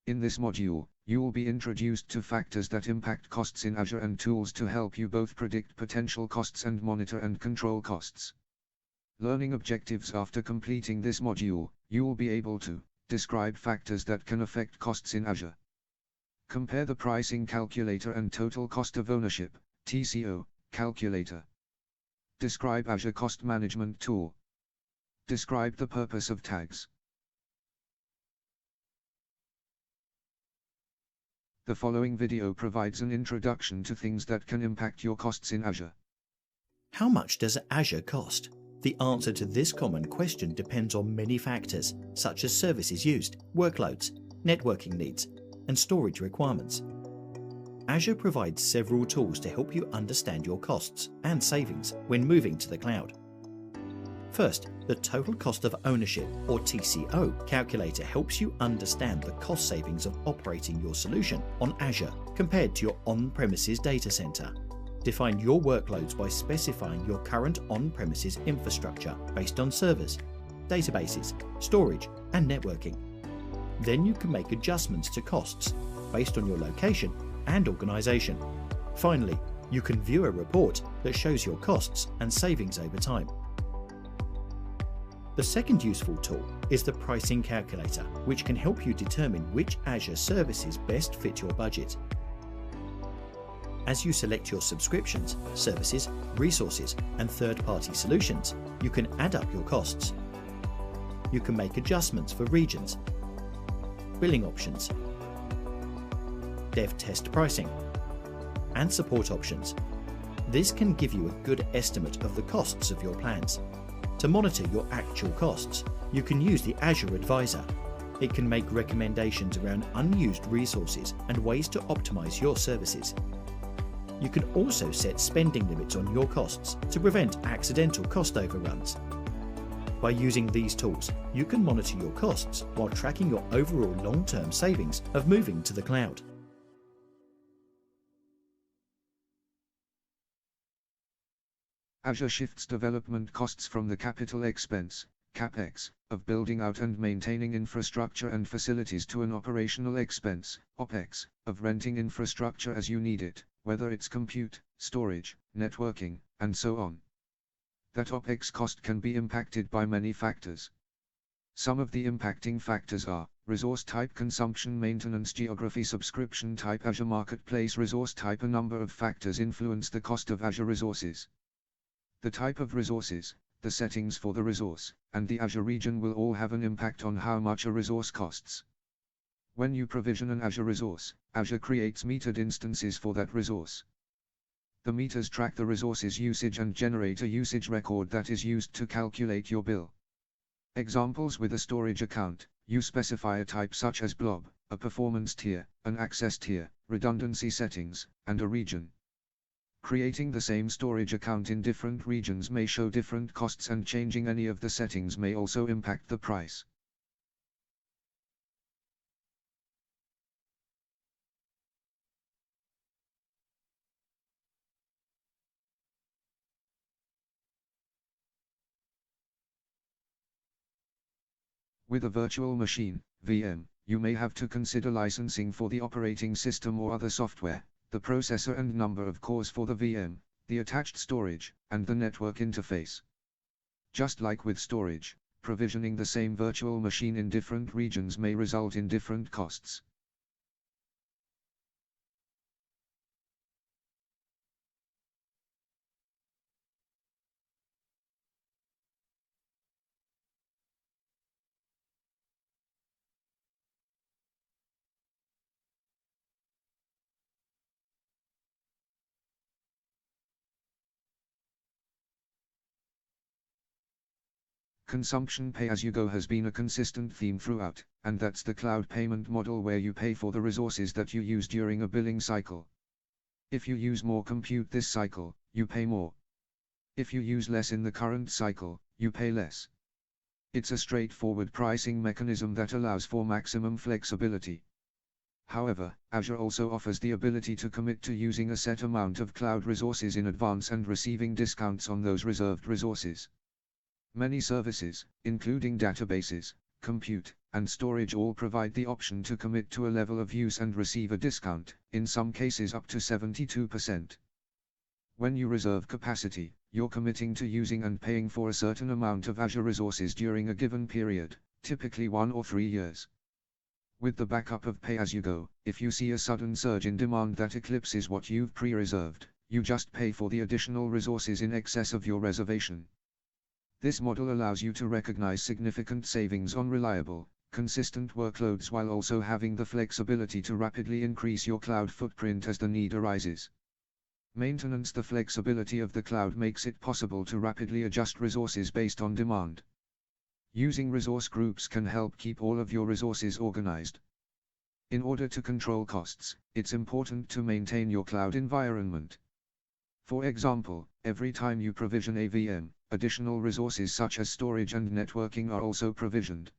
In this module, you will be introduced to factors that impact costs in Azure and tools to help you both predict potential costs and monitor and control costs. Learning objectives. After completing this module, you will be able to describe factors that can affect costs in Azure. Compare the pricing calculator and total cost of ownership (TCO) calculator. Describe Azure Cost Management Tool. Describe the purpose of tags. The following video provides an introduction to things that can impact your costs in Azure. How much does Azure cost? The answer to this common question depends on many factors, such as services used, workloads, networking needs, and storage requirements. Azure provides several tools to help you understand your costs and savings when moving to the cloud. First, the Total Cost of Ownership, or TCO, calculator helps you understand the cost savings of operating your solution on Azure compared to your on-premises data center. Define your workloads by specifying your current on-premises infrastructure based on servers, databases, storage, and networking. Then you can make adjustments to costs based on your location and organization. Finally, you can view a report that shows your costs and savings over time. The second useful tool is the pricing calculator, which can help you determine which Azure services best fit your budget. As you select your subscriptions, services, resources, and third-party solutions, you can add up your costs. You can make adjustments for regions, billing options, dev test pricing, and support options. This can give you a good estimate of the costs of your plans. To monitor your actual costs, you can use the Azure Advisor. It can make recommendations around unused resources and ways to optimize your services. You can also set spending limits on your costs to prevent accidental cost overruns. By using these tools, you can monitor your costs while tracking your overall long-term savings of moving to the cloud. Azure shifts development costs from the capital expense, CapEx, of building out and maintaining infrastructure and facilities to an operational expense, OpEx, of renting infrastructure as you need it, whether it's compute, storage, networking, and so on. That OpEx cost can be impacted by many factors. Some of the impacting factors are resource type, consumption, maintenance, geography, subscription type, Azure Marketplace, resource type. A number of factors influence the cost of Azure resources. The type of resources, the settings for the resource, and the Azure region will all have an impact on how much a resource costs. When you provision an Azure resource, Azure creates metered instances for that resource. The meters track the resource's usage and generate a usage record that is used to calculate your bill. Examples: with a storage account, you specify a type such as blob, a performance tier, an access tier, redundancy settings, and a region. Creating the same storage account in different regions may show different costs, and changing any of the settings may also impact the price. With a virtual machine, VM, you may have to consider licensing for the operating system or other software, the processor and number of cores for the VM, the attached storage, and the network interface. Just like with storage, provisioning the same virtual machine in different regions may result in different costs. Consumption pay-as-you-go has been a consistent theme throughout, and that's the cloud payment model where you pay for the resources that you use during a billing cycle. If you use more compute this cycle, you pay more. If you use less in the current cycle, you pay less. It's a straightforward pricing mechanism that allows for maximum flexibility. However, Azure also offers the ability to commit to using a set amount of cloud resources in advance and receiving discounts on those reserved resources. Many services, including databases, compute, and storage all provide the option to commit to a level of use and receive a discount, in some cases up to 72%. When you reserve capacity, you're committing to using and paying for a certain amount of Azure resources during a given period, typically 1 or 3 years. With the backup of pay-as-you-go, if you see a sudden surge in demand that eclipses what you've pre-reserved, you just pay for the additional resources in excess of your reservation. This model allows you to recognize significant savings on reliable, consistent workloads while also having the flexibility to rapidly increase your cloud footprint as the need arises. Maintenance. The flexibility of the cloud makes it possible to rapidly adjust resources based on demand. Using resource groups can help keep all of your resources organized. In order to control costs, it's important to maintain your cloud environment. For example, every time you provision a VM, additional resources such as storage and networking are also provisioned.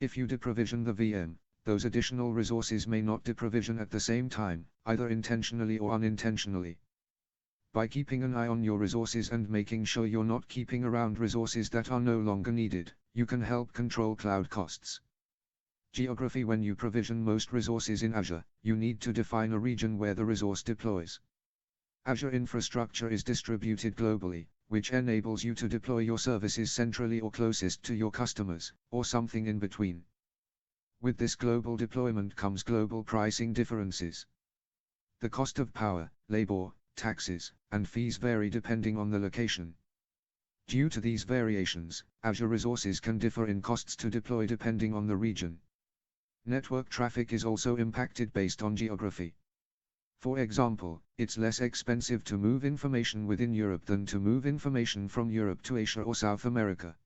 If you deprovision the VM, those additional resources may not deprovision at the same time, either intentionally or unintentionally. By keeping an eye on your resources and making sure you're not keeping around resources that are no longer needed, you can help control cloud costs. Geography. When you provision most resources in Azure, you need to define a region where the resource deploys. Azure infrastructure is distributed globally, which enables you to deploy your services centrally or closest to your customers, or something in between. With this global deployment comes global pricing differences. The cost of power, labor, taxes, and fees vary depending on the location. Due to these variations, Azure resources can differ in costs to deploy depending on the region. Network traffic is also impacted based on geography. For example, it's less expensive to move information within Europe than to move information from Europe to Asia or South America.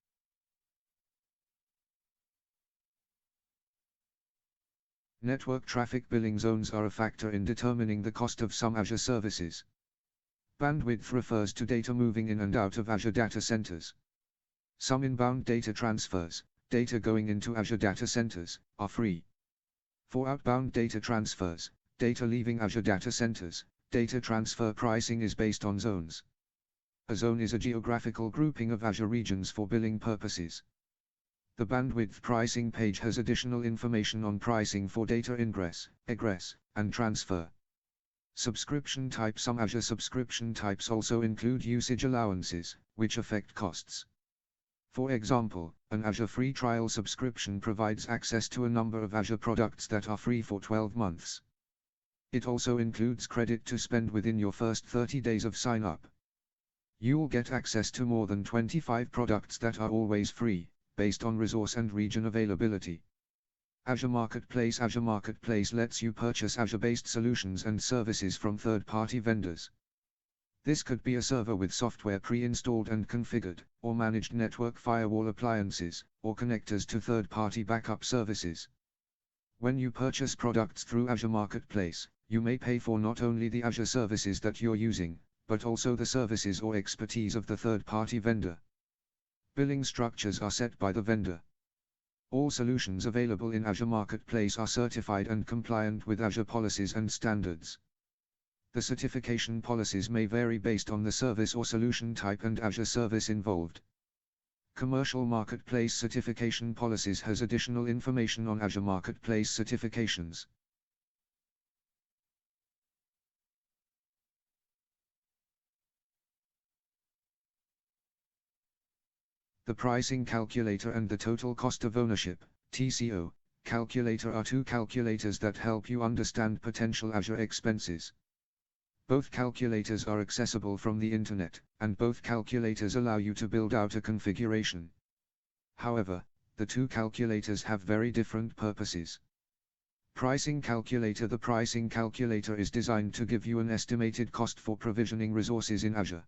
Network traffic billing zones are a factor in determining the cost of some Azure services. Bandwidth refers to data moving in and out of Azure data centers. Some inbound data transfers, data going into Azure data centers, are free. For outbound data transfers, data leaving Azure data centers, data transfer pricing is based on zones. A zone is a geographical grouping of Azure regions for billing purposes. The bandwidth pricing page has additional information on pricing for data ingress, egress, and transfer. Subscription type. Some Azure subscription types also include usage allowances, which affect costs. For example, an Azure free trial subscription provides access to a number of Azure products that are free for 12 months. It also includes credit to spend within your first 30 days of sign-up. You'll get access to more than 25 products that are always free, based on resource and region availability. Azure Marketplace. Azure Marketplace lets you purchase Azure-based solutions and services from third-party vendors. This could be a server with software pre-installed and configured, or managed network firewall appliances, or connectors to third-party backup services. When you purchase products through Azure Marketplace, you may pay for not only the Azure services that you're using, but also the services or expertise of the third-party vendor. Billing structures are set by the vendor. All solutions available in Azure Marketplace are certified and compliant with Azure policies and standards. The certification policies may vary based on the service or solution type and Azure service involved. Commercial Marketplace certification policies has additional information on Azure Marketplace certifications. The pricing calculator and the total cost of ownership, TCO, calculator are two calculators that help you understand potential Azure expenses. Both calculators are accessible from the internet, and both calculators allow you to build out a configuration. However, the two calculators have very different purposes. Pricing calculator. The pricing calculator is designed to give you an estimated cost for provisioning resources in Azure.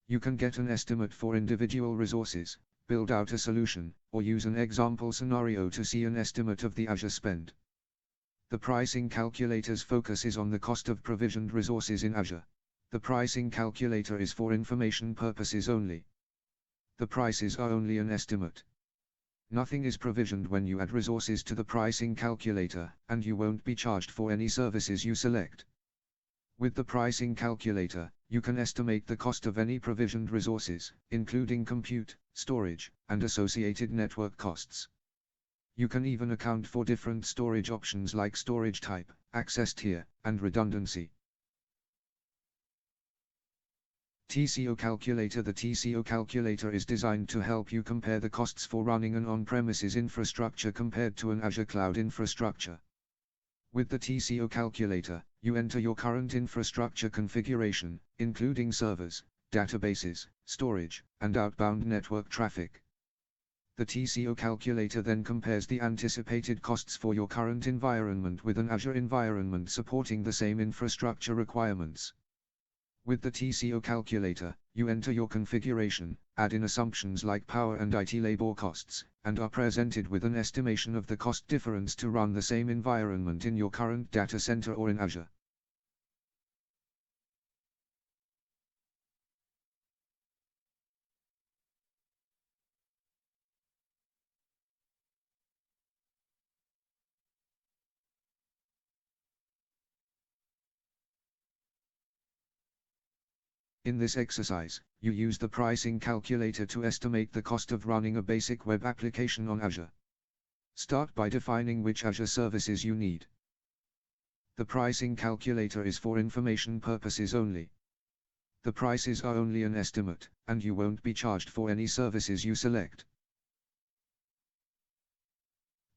You can get an estimate for individual resources, build out a solution, or use an example scenario to see an estimate of the Azure spend. The pricing calculator's focus is on the cost of provisioned resources in Azure. The pricing calculator is for information purposes only. The prices are only an estimate. Nothing is provisioned when you add resources to the pricing calculator, and you won't be charged for any services you select. With the pricing calculator, you can estimate the cost of any provisioned resources, including compute, storage, and associated network costs. You can even account for different storage options like storage type, access tier, and redundancy. TCO Calculator. The TCO Calculator is designed to help you compare the costs for running an on-premises infrastructure compared to an Azure cloud infrastructure. With the TCO Calculator, you enter your current infrastructure configuration, including servers, databases, storage, and outbound network traffic. The TCO Calculator then compares the anticipated costs for your current environment with an Azure environment supporting the same infrastructure requirements. With the TCO Calculator, you enter your configuration, add in assumptions like power and IT labor costs, and are presented with an estimation of the cost difference to run the same environment in your current data center or in Azure. In this exercise, you use the pricing calculator to estimate the cost of running a basic web application on Azure. Start by defining which Azure services you need. The pricing calculator is for information purposes only. The prices are only an estimate, and you won't be charged for any services you select.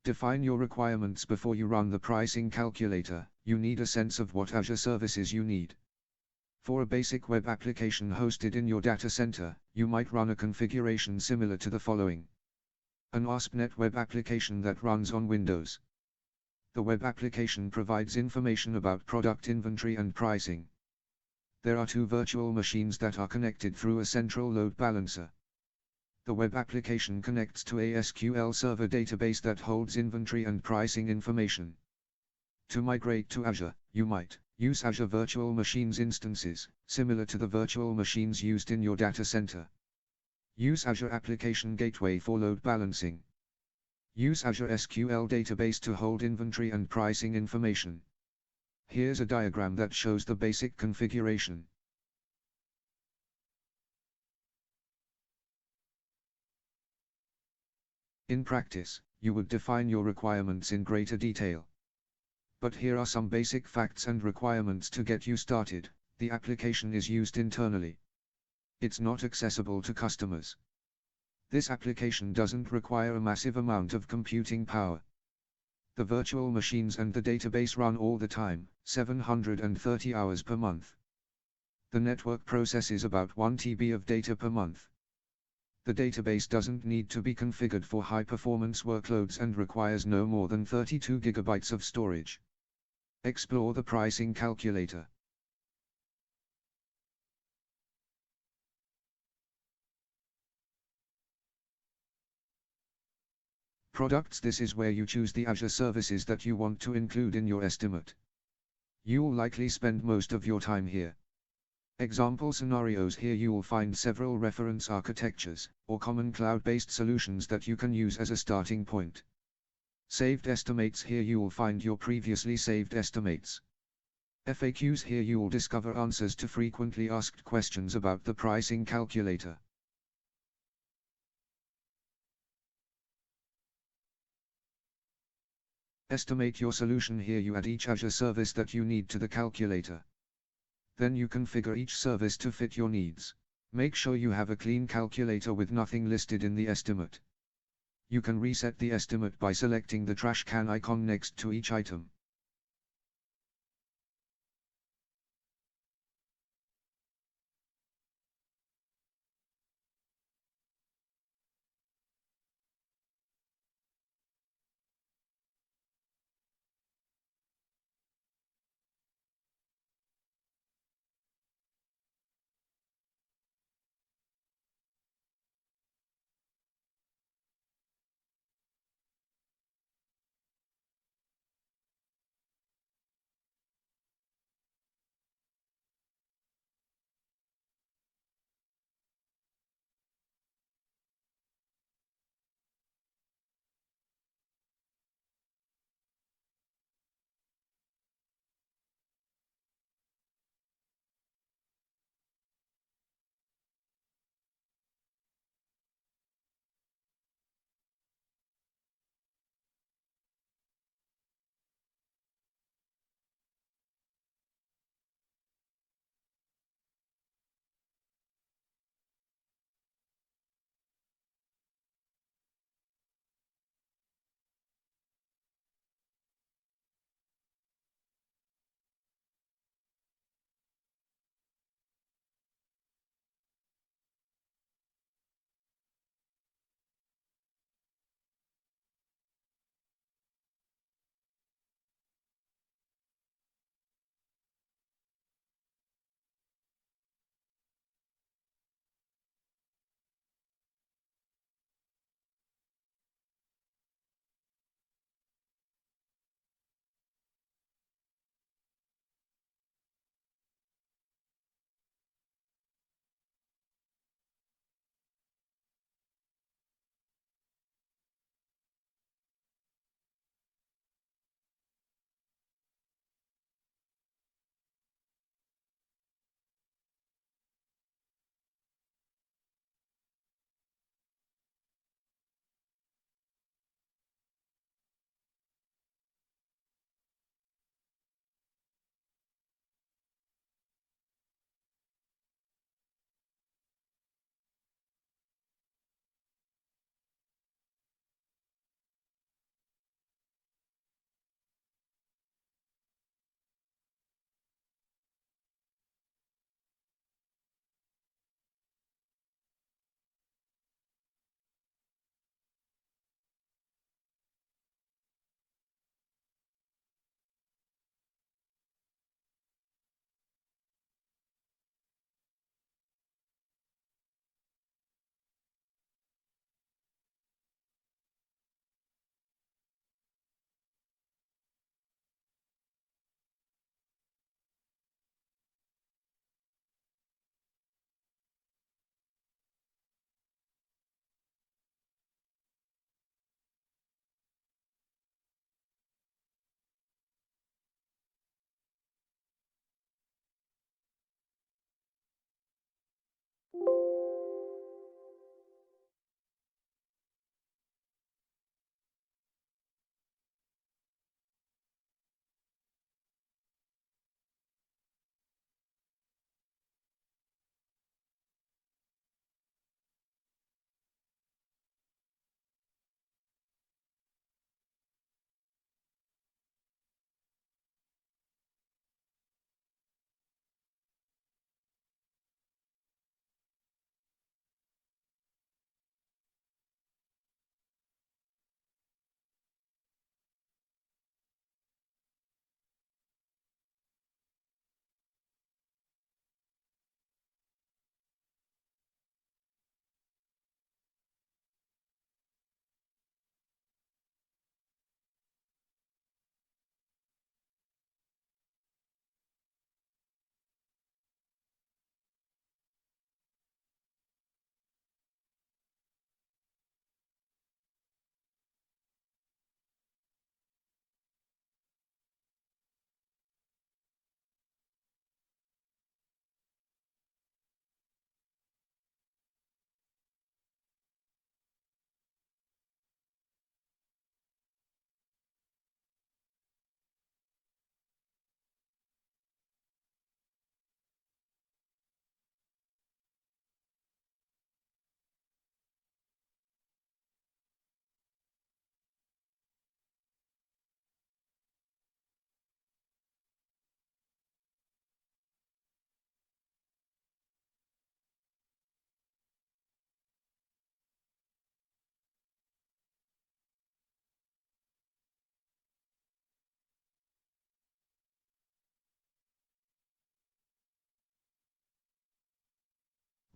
Define your requirements before you run the pricing calculator. You need a sense of what Azure services you need. For a basic web application hosted in your data center, you might run a configuration similar to the following. An ASP.NET web application that runs on Windows. The web application provides information about product inventory and pricing. There are 2 virtual machines that are connected through a central load balancer. The web application connects to a SQL Server database that holds inventory and pricing information. To migrate to Azure, you might use Azure Virtual Machines instances, similar to the virtual machines used in your data center. Use Azure Application Gateway for load balancing. Use Azure SQL Database to hold inventory and pricing information. Here's a diagram that shows the basic configuration. In practice, you would define your requirements in greater detail. But here are some basic facts and requirements to get you started. The application is used internally. It's not accessible to customers. This application doesn't require a massive amount of computing power. The virtual machines and the database run all the time, 730 hours per month. The network processes about 1 TB of data per month. The database doesn't need to be configured for high-performance workloads and requires no more than 32 GB of storage. Explore the pricing calculator. Products. This is where you choose the Azure services that you want to include in your estimate. You'll likely spend most of your time here. Example scenarios. Here you will find several reference architectures, or common cloud-based solutions that you can use as a starting point. Saved estimates. Here you will find your previously saved estimates. FAQs. Here you will discover answers to frequently asked questions about the pricing calculator. Estimate your solution. Here you add each Azure service that you need to the calculator. Then you configure each service to fit your needs. Make sure you have a clean calculator with nothing listed in the estimate. You can reset the estimate by selecting the trash can icon next to each item.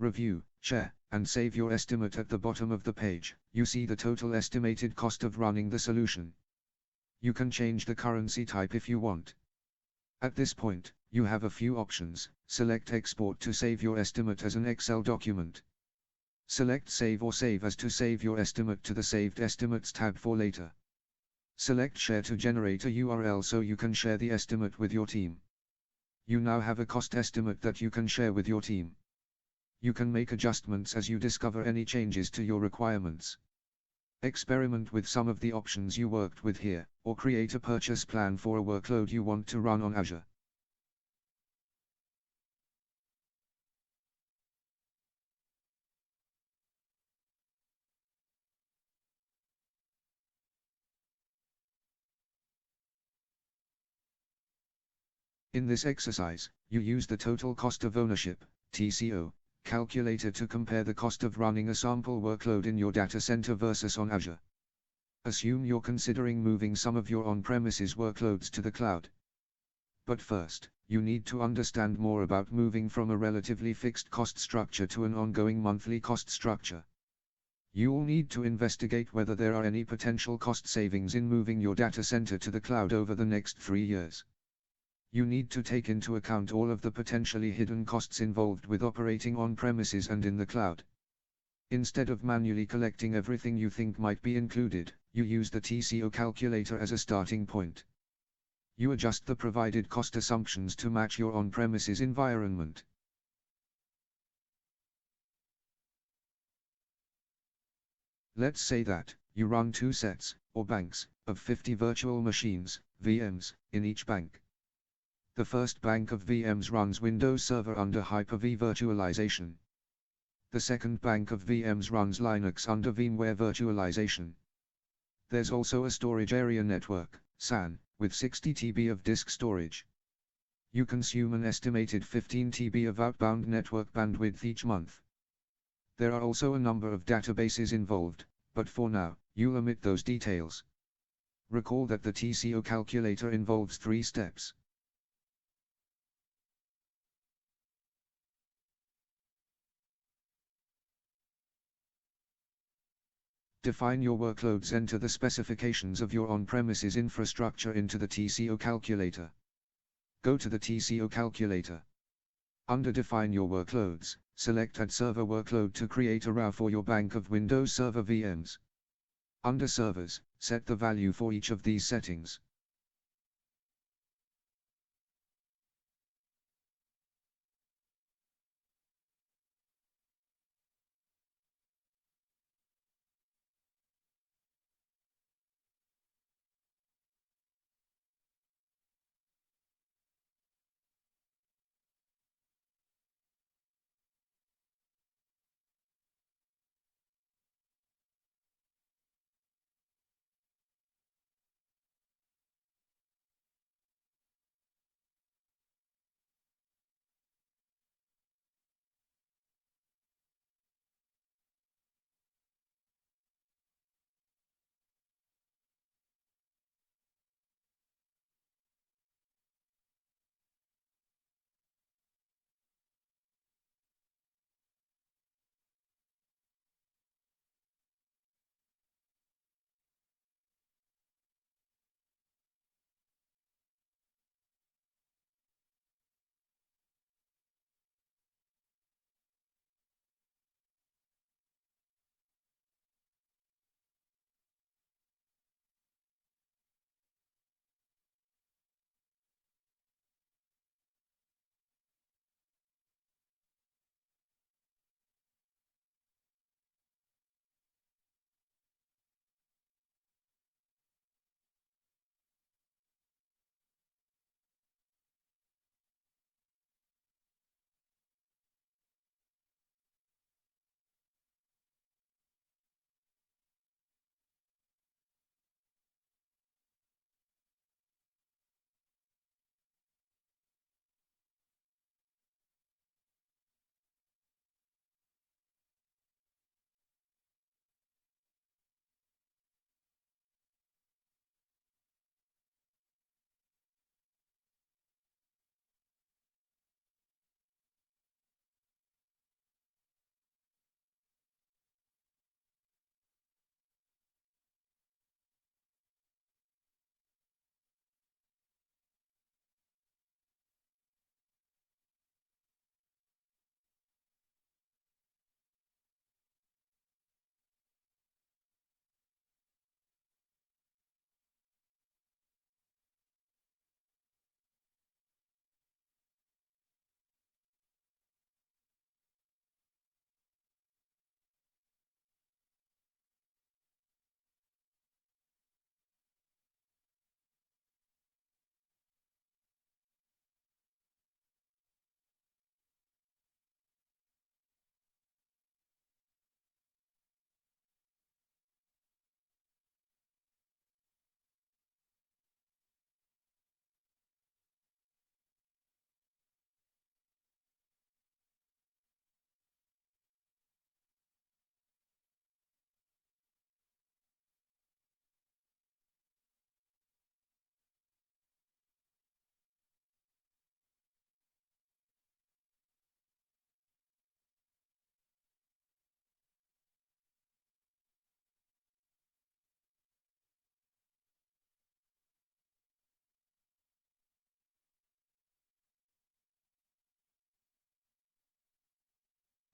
Review, share, and save your estimate. At the bottom of the page, you see the total estimated cost of running the solution. You can change the currency type if you want. At this point, you have a few options. Select Export to save your estimate as an Excel document. Select Save or Save as to save your estimate to the Saved Estimates tab for later. Select Share to generate a URL so you can share the estimate with your team. You now have a cost estimate that you can share with your team. You can make adjustments as you discover any changes to your requirements. Experiment with some of the options you worked with here, or create a purchase plan for a workload you want to run on Azure. In this exercise, you use the Total Cost of Ownership, TCO, calculator to compare the cost of running a sample workload in your data center versus on Azure. Assume you're considering moving some of your on-premises workloads to the cloud. But first, you need to understand more about moving from a relatively fixed cost structure to an ongoing monthly cost structure. You'll need to investigate whether there are any potential cost savings in moving your data center to the cloud over the next 3 years. You need to take into account all of the potentially hidden costs involved with operating on-premises and in the cloud. Instead of manually collecting everything you think might be included, you use the TCO calculator as a starting point. You adjust the provided cost assumptions to match your on-premises environment. Let's say that you run 2 sets, or banks, of 50 virtual machines, VMs, in each bank. The first bank of VMs runs Windows Server under Hyper-V virtualization. The second bank of VMs runs Linux under VMware virtualization. There's also a storage area network, SAN, with 60 TB of disk storage. You consume an estimated 15 TB of outbound network bandwidth each month. There are also a number of databases involved, but for now, you'll omit those details. Recall that the TCO calculator involves 3 steps. Define your workloads. Enter the specifications of your on-premises infrastructure into the TCO calculator. Go to the TCO calculator. Under Define your workloads, select Add Server Workload to create a row for your bank of Windows Server VMs. Under Servers, set the value for each of these settings.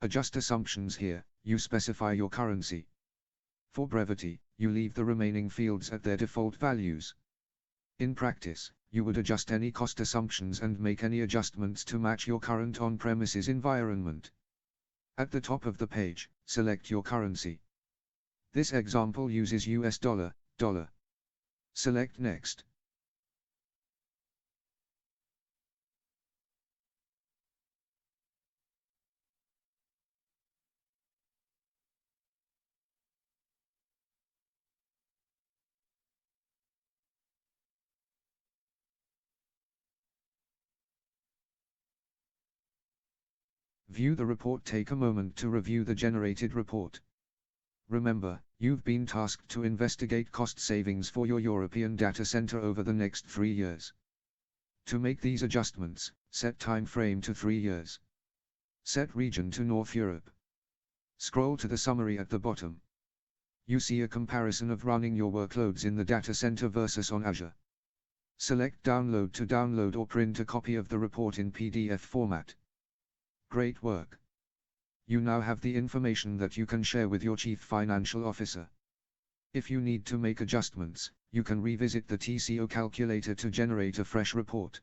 Adjust assumptions here, you specify your currency. For brevity, you leave the remaining fields at their default values. In practice, you would adjust any cost assumptions and make any adjustments to match your current on-premises environment. At the top of the page, select your currency. This example uses US dollar. Select Next. View the report. Take a moment to review the generated report. Remember, you've been tasked to investigate cost savings for your European data center over the next 3 years. To make these adjustments, set time frame to 3 years. Set region to North Europe. Scroll to the summary at the bottom. You see a comparison of running your workloads in the data center versus on Azure. Select Download to download or print a copy of the report in PDF format. Great work! You now have the information that you can share with your Chief Financial Officer. If you need to make adjustments, you can revisit the TCO calculator to generate a fresh report.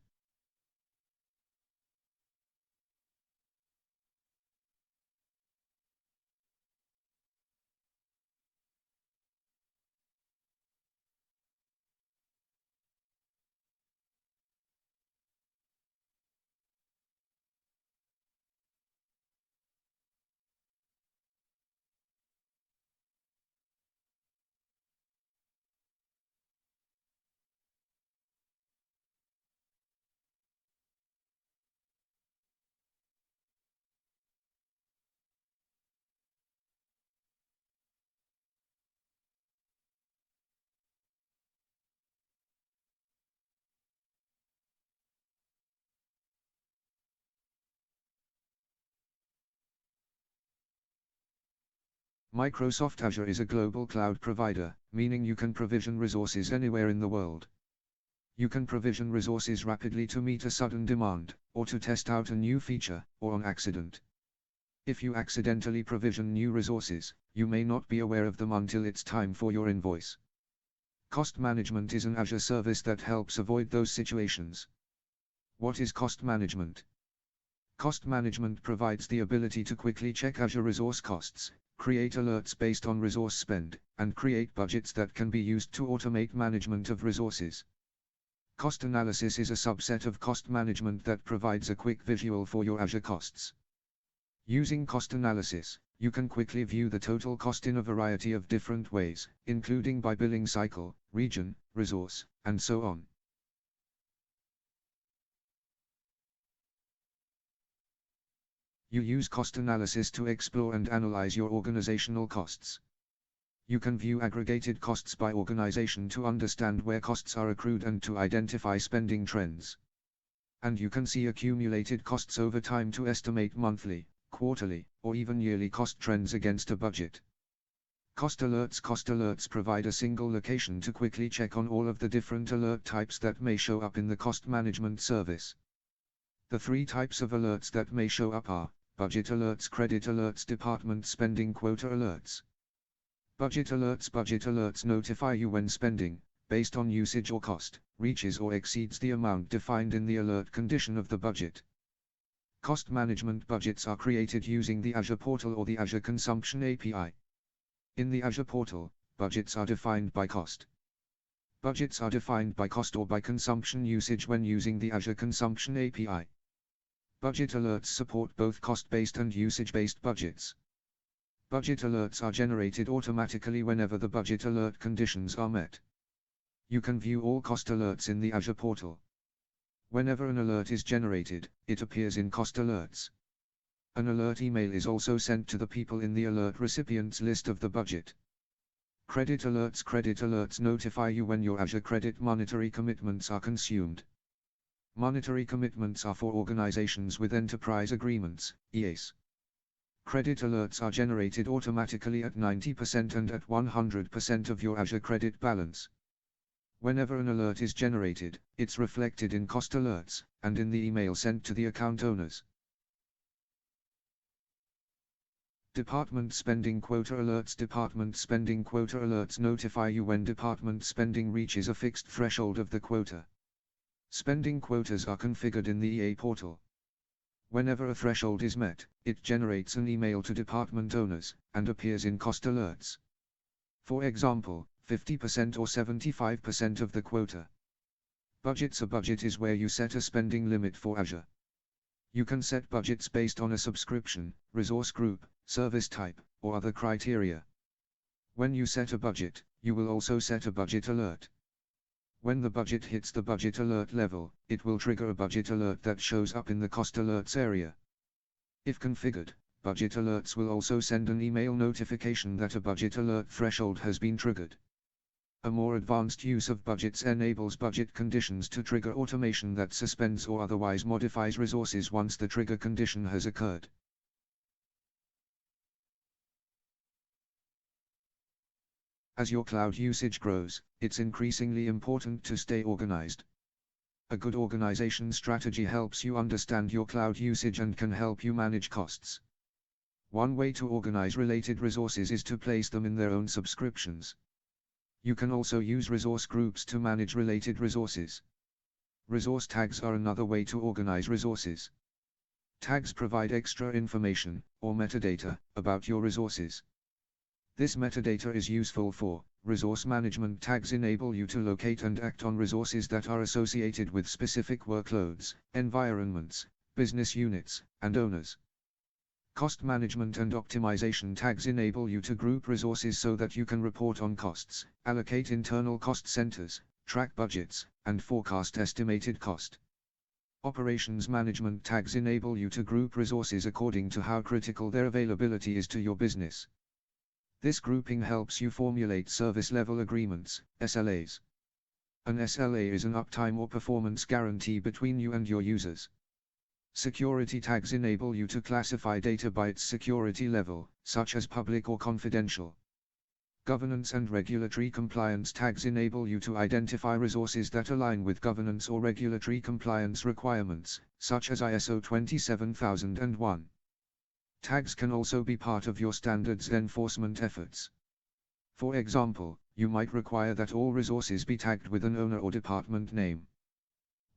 Microsoft Azure is a global cloud provider, meaning you can provision resources anywhere in the world. You can provision resources rapidly to meet a sudden demand, or to test out a new feature, or on accident. If you accidentally provision new resources, you may not be aware of them until it's time for your invoice. Cost management is an Azure service that helps avoid those situations. What is cost management? Cost management provides the ability to quickly check Azure resource costs, create alerts based on resource spend, and create budgets that can be used to automate management of resources. Cost analysis is a subset of cost management that provides a quick visual for your Azure costs. Using cost analysis, you can quickly view the total cost in a variety of different ways, including by billing cycle, region, resource, and so on. You use cost analysis to explore and analyze your organizational costs. You can view aggregated costs by organization to understand where costs are accrued and to identify spending trends. And you can see accumulated costs over time to estimate monthly, quarterly, or even yearly cost trends against a budget. Cost alerts provide a single location to quickly check on all of the different alert types that may show up in the cost management service. The 3 types of alerts that may show up are budget alerts, credit alerts, department spending, quota alerts. Budget alerts notify you when spending, based on usage or cost, reaches or exceeds the amount defined in the alert condition of the budget. Cost management budgets are created using the Azure portal or the Azure Consumption API. In the Azure portal, budgets are defined by cost. Budgets are defined by cost or by consumption usage when using the Azure Consumption API. Budget alerts support both cost-based and usage-based budgets. Budget alerts are generated automatically whenever the budget alert conditions are met. You can view all cost alerts in the Azure portal. Whenever an alert is generated, it appears in Cost Alerts. An alert email is also sent to the people in the alert recipients list of the budget. Credit alerts notify you when your Azure credit monetary commitments are consumed. Monetary commitments are for organizations with enterprise agreements, EAs. Credit alerts are generated automatically at 90% and at 100% of your Azure credit balance. Whenever an alert is generated, it's reflected in Cost Alerts, and in the email sent to the account owners. Department spending quota alerts. Department spending quota alerts notify you when department spending reaches a fixed threshold of the quota. Spending quotas are configured in the EA portal. Whenever a threshold is met, it generates an email to department owners, and appears in cost alerts. For example, 50% or 75% of the quota. Budgets. A budget is where you set a spending limit for Azure. You can set budgets based on a subscription, resource group, service type, or other criteria. When you set a budget, you will also set a budget alert. When the budget hits the budget alert level, it will trigger a budget alert that shows up in the cost alerts area. If configured, budget alerts will also send an email notification that a budget alert threshold has been triggered. A more advanced use of budgets enables budget conditions to trigger automation that suspends or otherwise modifies resources once the trigger condition has occurred. As your cloud usage grows, it's increasingly important to stay organized. A good organization strategy helps you understand your cloud usage and can help you manage costs. One way to organize related resources is to place them in their own subscriptions. You can also use resource groups to manage related resources. Resource tags are another way to organize resources. Tags provide extra information, or metadata, about your resources. This metadata is useful for resource management. Tags enable you to locate and act on resources that are associated with specific workloads, environments, business units, and owners. Cost management and optimization. Tags enable you to group resources so that you can report on costs, allocate internal cost centers, track budgets, and forecast estimated cost. Operations management. Tags enable you to group resources according to how critical their availability is to your business. This grouping helps you formulate service level agreements, SLAs. An SLA is an uptime or performance guarantee between you and your users. Security. Tags enable you to classify data by its security level, such as public or confidential. Governance and regulatory compliance. Tags enable you to identify resources that align with governance or regulatory compliance requirements, such as ISO 27001. Tags can also be part of your standards enforcement efforts. For example, you might require that all resources be tagged with an owner or department name.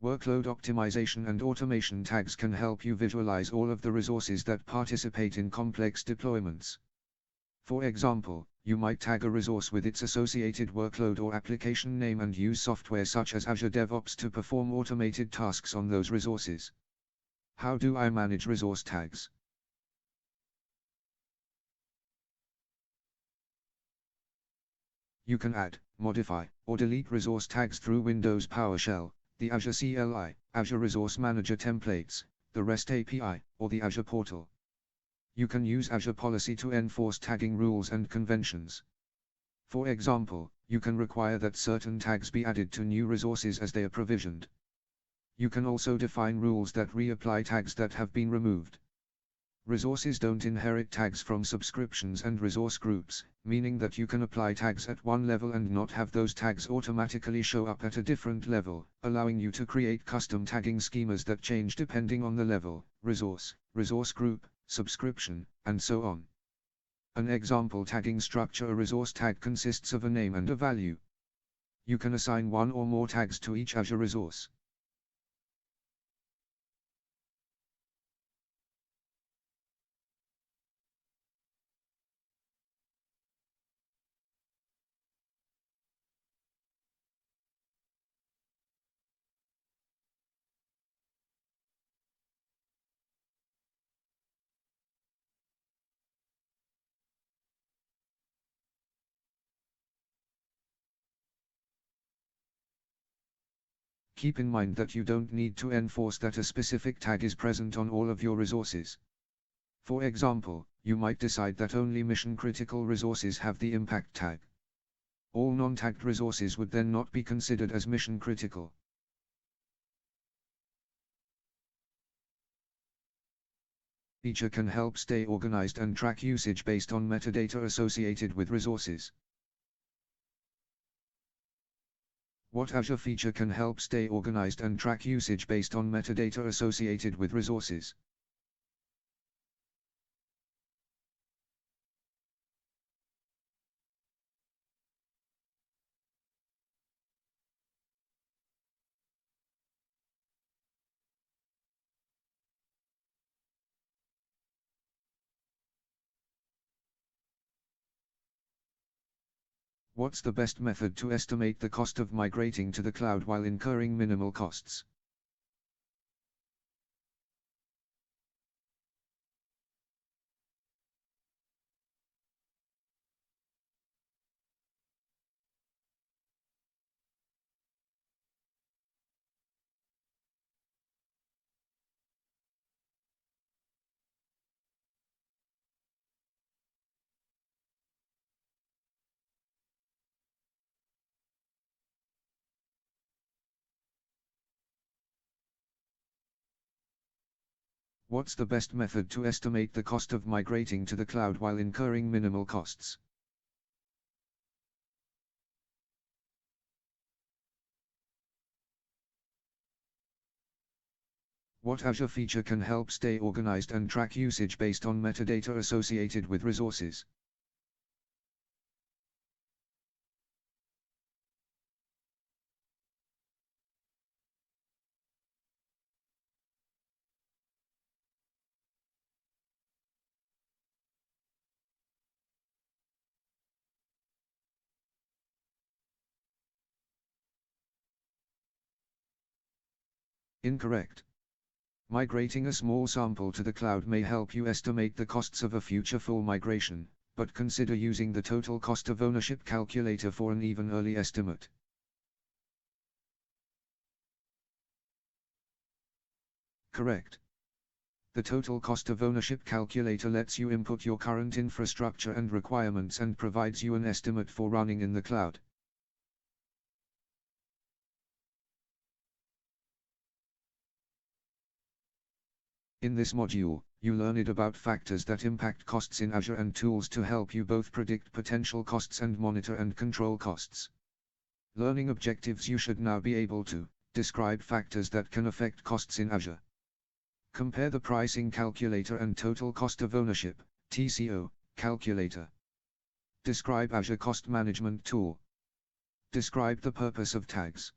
Workload optimization and automation. Tags can help you visualize all of the resources that participate in complex deployments. For example, you might tag a resource with its associated workload or application name and use software such as Azure DevOps to perform automated tasks on those resources. How do I manage resource tags? You can add, modify, or delete resource tags through Windows PowerShell, the Azure CLI, Azure Resource Manager templates, the REST API, or the Azure portal. You can use Azure Policy to enforce tagging rules and conventions. For example, you can require that certain tags be added to new resources as they are provisioned. You can also define rules that reapply tags that have been removed. Resources don't inherit tags from subscriptions and resource groups, meaning that you can apply tags at one level and not have those tags automatically show up at a different level, allowing you to create custom tagging schemas that change depending on the level, resource, resource group, subscription, and so on. An example tagging structure: a resource tag consists of a name and a value. You can assign one or more tags to each Azure resource. Keep in mind that you don't need to enforce that a specific tag is present on all of your resources. For example, you might decide that only mission-critical resources have the impact tag. All non-tagged resources would then not be considered as mission-critical. Feature can help stay organized and track usage based on metadata associated with resources. What Azure feature can help stay organized and track usage based on metadata associated with resources? What's the best method to estimate the cost of migrating to the cloud while incurring minimal costs? What's the best method to estimate the cost of migrating to the cloud while incurring minimal costs? What Azure feature can help stay organized and track usage based on metadata associated with resources? Incorrect. Migrating a small sample to the cloud may help you estimate the costs of a future full migration, but consider using the total cost of ownership calculator for an even early estimate. Correct. The total cost of ownership calculator lets you input your current infrastructure and requirements and provides you an estimate for running in the cloud. In this module, you learned about factors that impact costs in Azure and tools to help you both predict potential costs and monitor and control costs. Learning objectives: you should now be able to describe factors that can affect costs in Azure. Compare the pricing calculator and total cost of ownership (TCO) calculator. Describe Azure Cost Management Tool. Describe the purpose of tags.